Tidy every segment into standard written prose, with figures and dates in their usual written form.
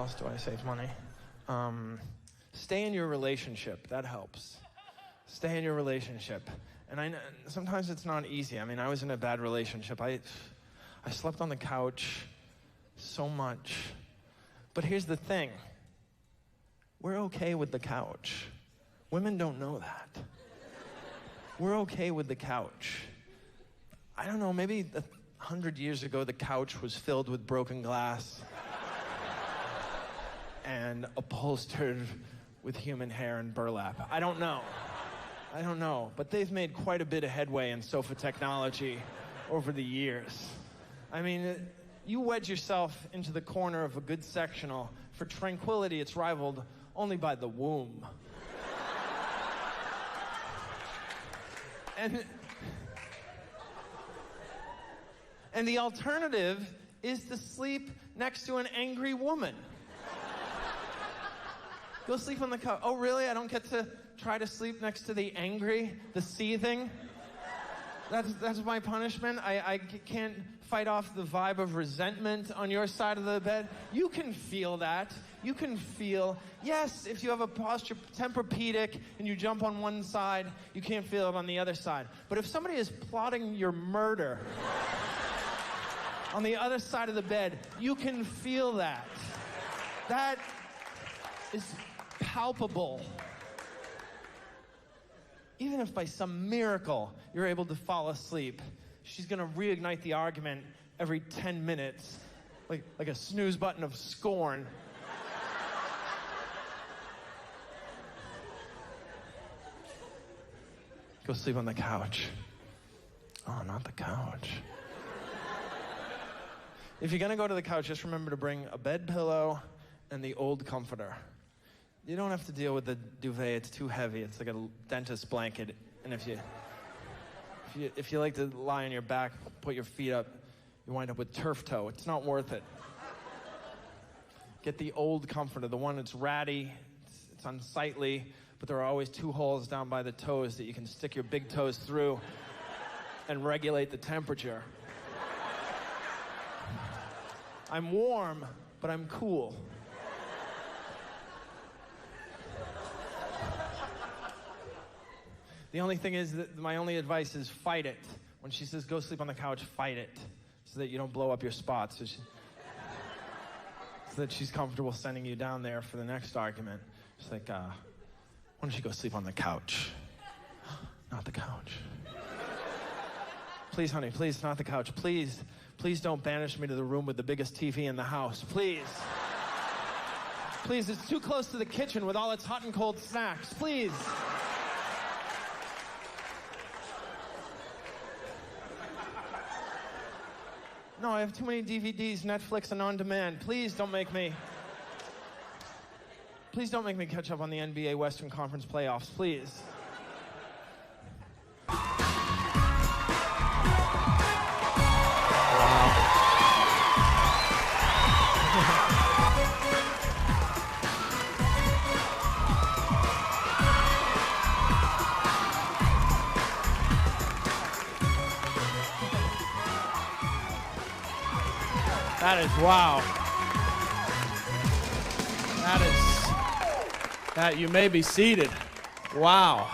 else do I save money? Stay in your relationship. That helps. Stay in your relationship. And I know sometimes it's not easy. I mean, I was in a bad relationship. I slept on the couch so much. But here's the thing. We're okay with the couch. Women don't know that. We're okay with the couch. I don't know, maybe 100 years ago, the couch was filled with broken glass and upholstered with human hair and burlap. I don't know. But they've made quite a bit of headway in sofa technology over the years. I mean, you wedge yourself into the corner of a good sectional. For tranquility, it's rivaled only by the womb. And the alternative is to sleep next to an angry woman. Go sleep on the couch. Oh, really? I don't get to try to sleep next to the angry, the seething? That's my punishment? I can't fight off the vibe of resentment on your side of the bed? You can feel that. You can feel, yes, if you have a posture Tempur-Pedic and you jump on one side, you can't feel it on the other side. But if somebody is plotting your murder on the other side of the bed, you can feel that. That is palpable. Even if by some miracle you're able to fall asleep, she's gonna reignite the argument every 10 minutes, like a snooze button of scorn. Go sleep on the couch. Oh, not the couch. If you're gonna go to the couch, just remember to bring a bed pillow and the old comforter. You don't have to deal with the duvet, it's too heavy. It's like a dentist blanket. And if you like to lie on your back, put your feet up, you wind up with turf toe. It's not worth it. Get the old comforter, the one that's ratty, it's unsightly, but there are always 2 holes down by the toes that you can stick your big toes through and regulate the temperature. I'm warm, but I'm cool. The only thing is that my only advice is fight it. When she says go sleep on the couch, fight it so that you don't blow up your spots. So that she's comfortable sending you down there for the next argument. She's like, why don't you go sleep on the couch? Not the couch. Please, honey, please, not the couch. Please don't banish me to the room with the biggest TV in the house. Please. Please, it's too close to the kitchen with all its hot and cold snacks. Please. No, I have too many DVDs, Netflix, and on demand. Please don't make me catch up on the NBA Western Conference playoffs, please. That is wow. That you may be seated. Wow.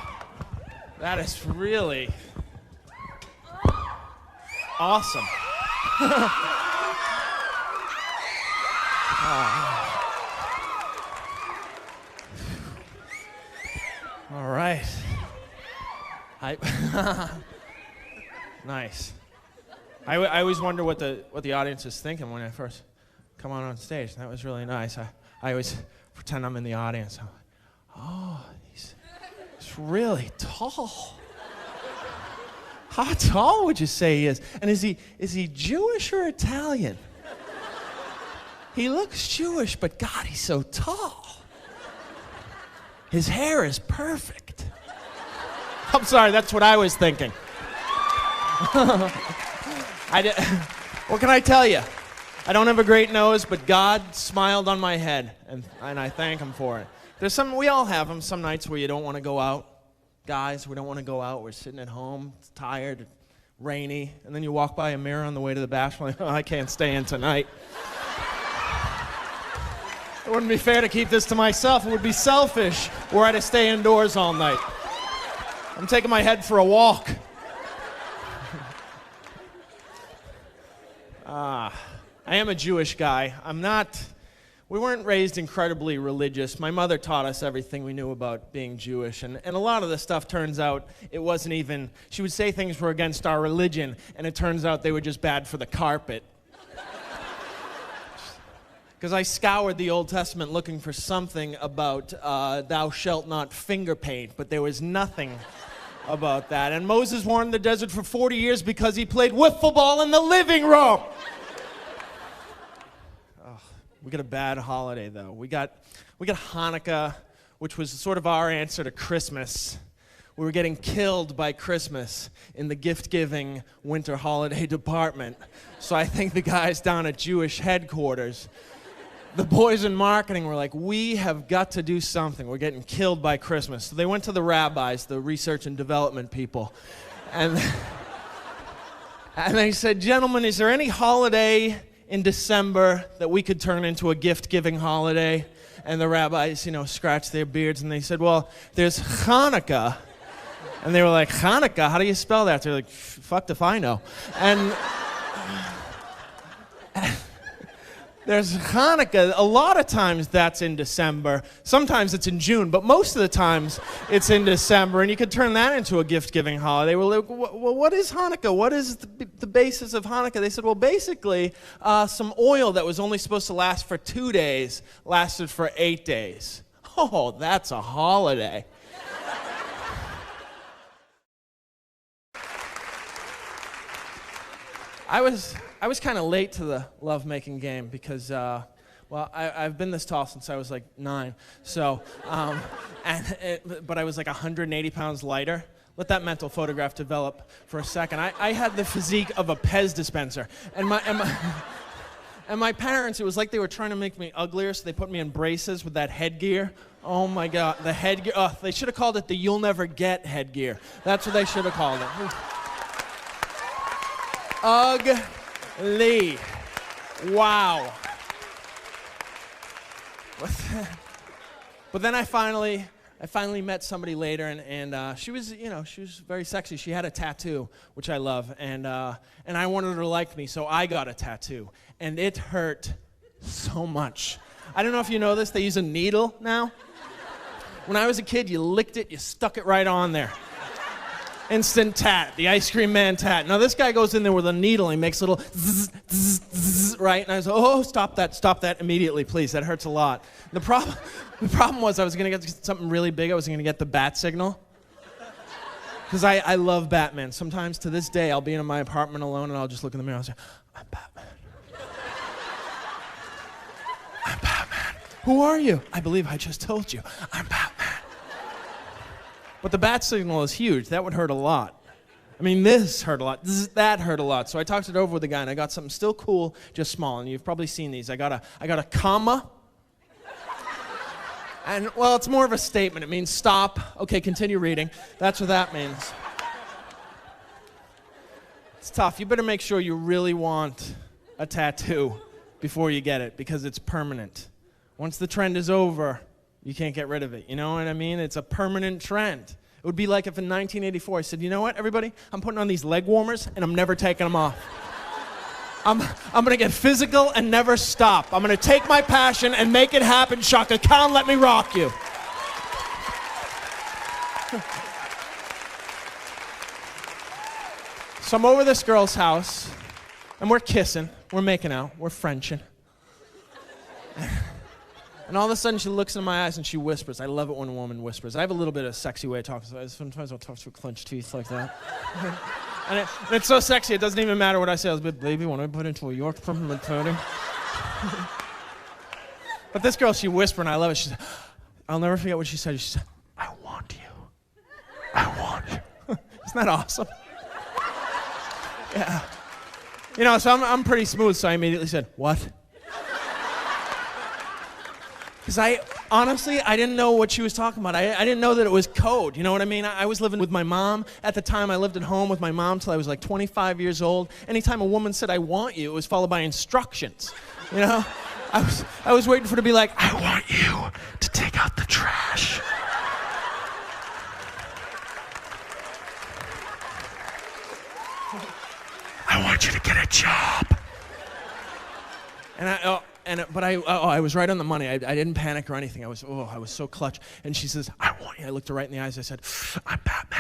That is really awesome. All right. Nice. I always wonder what the audience is thinking when I first come on stage. That was really nice. I always pretend I'm in the audience. I'm like, oh, he's really tall. How tall would you say he is? And is he Jewish or Italian? He looks Jewish, but God, he's so tall. His hair is perfect. I'm sorry, that's what I was thinking. What can I tell you? I don't have a great nose, but God smiled on my head, and I thank him for it. We all have them, some nights where you don't want to go out. Guys, we don't want to go out. We're sitting at home, it's tired, rainy, and then you walk by a mirror on the way to the bathroom, like, oh, I can't stay in tonight. wouldn't be fair to keep this to myself. It would be selfish were I to stay indoors all night. I'm taking my head for a walk. I am a Jewish guy. We weren't raised incredibly religious. My mother taught us everything we knew about being Jewish, and a lot of the stuff turns out it wasn't even, she would say things were against our religion, and it turns out they were just bad for the carpet. Because I scoured the Old Testament looking for something about thou shalt not finger paint, but there was nothing about that. And Moses wandered in the desert for 40 years because he played wiffle ball in the living room. We got a bad holiday, though. We got Hanukkah, which was sort of our answer to Christmas. We were getting killed by Christmas in the gift-giving winter holiday department. So I think the guys down at Jewish headquarters, the boys in marketing were like, we have got to do something. We're getting killed by Christmas. So they went to the rabbis, the research and development people, and they said, gentlemen, is there any holiday in December that we could turn into a gift-giving holiday? And the rabbis, scratched their beards and they said, well, there's Hanukkah. And they were like, Hanukkah? How do you spell that? They're like, fucked if I know. And there's Hanukkah. A lot of times that's in December. Sometimes it's in June, but most of the times it's in December, and you could turn that into a gift-giving holiday. Well, what is Hanukkah? What is the basis of Hanukkah? They said, well, basically, some oil that was only supposed to last for 2 days lasted for 8 days. Oh, that's a holiday. I was kind of late to the lovemaking game because, I've been this tall since I was like 9. So, but I was like 180 pounds lighter. Let that mental photograph develop for a second. I had the physique of a Pez dispenser, and my parents, it was like they were trying to make me uglier, so they put me in braces with that headgear. Oh my God, the headgear. Oh, they should have called it the "You'll Never Get" headgear. That's what they should have called it. Ugly. Wow. But then I finally met somebody later, and she was very sexy. She had a tattoo, which I love, and I wanted her to like me, so I got a tattoo, and it hurt so much. I don't know if you know this. They use a needle now. When I was a kid, you licked it, you stuck it right on there. Instant tat, the ice cream man tat. Now this guy goes in there with a needle and he makes a little zzz, zzz, zzz, right? And I was like, oh, stop that immediately, please. That hurts a lot. The problem was I was gonna get something really big. I was gonna get the bat signal. Because I love Batman. Sometimes to this day, I'll be in my apartment alone and I'll just look in the mirror and I'll say, I'm Batman. I'm Batman. Who are you? I believe I just told you. I'm Batman. But the bat signal is huge. That would hurt a lot. I mean, this hurt a lot. That hurt a lot. So I talked it over with the guy, and I got something still cool, just small. And you've probably seen these. I got a comma. And, well, it's more of a statement. It means stop. Okay, continue reading. That's what that means. It's tough. You better make sure you really want a tattoo before you get it, because it's permanent. Once the trend is over, you can't get rid of it. You know what I mean? It's a permanent trend. It would be like if in 1984 I said, you know what, everybody? I'm putting on these leg warmers and I'm never taking them off. I'm going to get physical and never stop. I'm going to take my passion and make it happen. Shaka Khan, let me rock you. So I'm over this girl's house and we're kissing. We're making out. We're Frenching. And all of a sudden, she looks in my eyes and she whispers. I love it when a woman whispers. I have a little bit of a sexy way of talking. So sometimes I'll talk through clenched teeth like that. and it's so sexy, it doesn't even matter what I say. I was like, baby, when I put into a York peppermint pudding. But this girl, she whispered, and I love it. She said, I'll never forget what she said. She said, I want you. I want you. Isn't that awesome? Yeah. So I'm pretty smooth, so I immediately said, what? Because I didn't know what she was talking about. I didn't know that it was code, you know what I mean? I was living with my mom. At the time, I lived at home with my mom till I was like 25 years old. Anytime a woman said, I want you, it was followed by instructions, you know? I was waiting for her to be like, I want you to take out the trash. I want you to get a job. But I was right on the money. I didn't panic or anything. I was so clutch. And she says, I want you. I looked her right in the eyes. I said, I'm Batman.